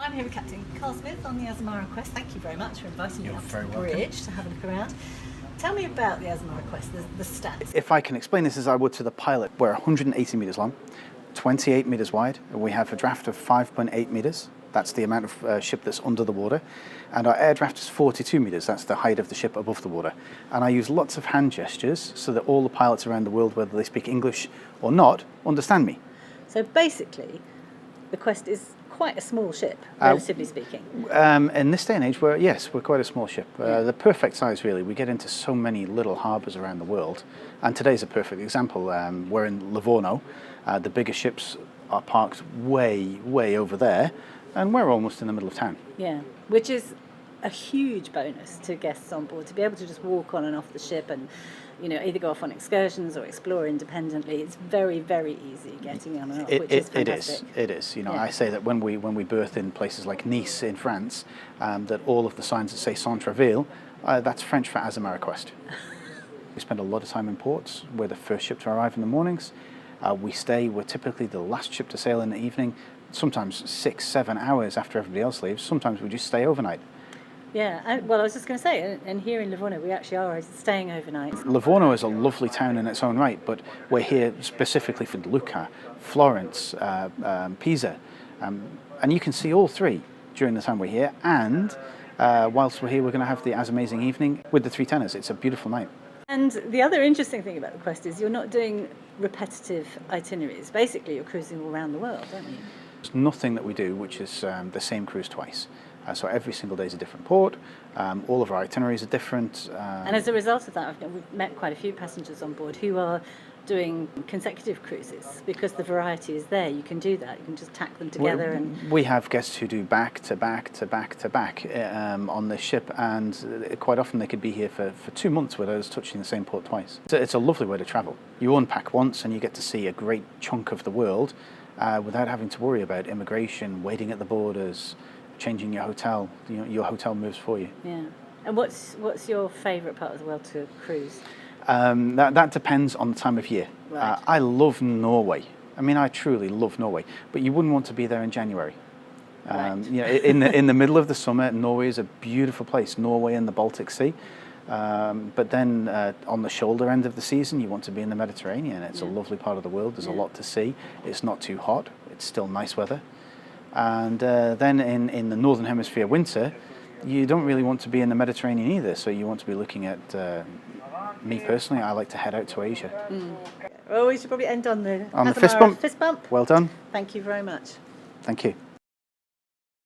I'm here with Captain Carl Smith on the Azamara Quest. Thank you very much for inviting me up to the bridge to have a look around. Tell me about the Azamara Quest, the stats. If I can explain this as I would to the pilot, we're 180 metres long, 28 metres wide. We have a draft of 5.8 metres. That's the amount of ship that's under the water. And our air draft is 42 metres. That's the height of the ship above the water. And I use lots of hand gestures so that all the pilots around the world, whether they speak English or not, understand me. So basically, the Quest is quite a small ship, relatively speaking. In this day and age, we're quite a small ship. The perfect size, really. We get into so many little harbours around the world. And today's a perfect example. We're in Livorno. The bigger ships are parked way over there. And we're almost in the middle of town. Yeah, which is a huge bonus to guests on board, to be able to just walk on and off the ship and, you know, either go off on excursions or explore independently. It's very, very easy getting on and off, which is fantastic. It is. You know, I say that when we berth in places like Nice in France, that all of the signs that say Centreville, that's French for Azamara Quest. We spend a lot of time in ports. We're the first ship to arrive in the mornings. We're typically the last ship to sail in the evening, sometimes 6-7 hours after everybody else leaves. Sometimes we just stay overnight. Yeah, well, I was just going to say, and here in Livorno, we actually are staying overnight. Livorno is a lovely town in its own right, but we're here specifically for Lucca, Florence, Pisa, and you can see all three during the time we're here. And whilst we're here, we're going to have the as amazing evening with the three tenors. It's a beautiful night. And the other interesting thing about the Quest is you're not doing repetitive itineraries. Basically, you're cruising all around the world, aren't you? There's nothing that we do which is the same cruise twice. So every single day is a different port. All of our itineraries are different. And as a result of that, we've met quite a few passengers on board who are doing consecutive cruises because the variety is there. You can do that. You can just tack them together. We have guests who do back to back to back to back on this ship, and quite often they could be here for 2 months without us touching the same port twice. So it's a lovely way to travel. You unpack once and you get to see a great chunk of the world without having to worry about immigration, waiting at the borders, changing your hotel. You know, your hotel moves for you. Yeah. And what's your favourite part of the world to cruise? That depends on the time of year. Right. I love Norway. I mean, I truly love Norway, but you wouldn't want to be there in January. Right. You know, in the middle of the summer, Norway is a beautiful place. Norway and the Baltic Sea. But then on the shoulder end of the season, you want to be in the Mediterranean. It's a lovely part of the world. There's a lot to see. It's not too hot. It's still nice weather. And then in the Northern Hemisphere winter, you don't really want to be in the Mediterranean either. So you want to be looking at, me personally, I like to head out to Asia. Well, we should probably end on the fist bump. Fist bump. Well done. Thank you very much. Thank you.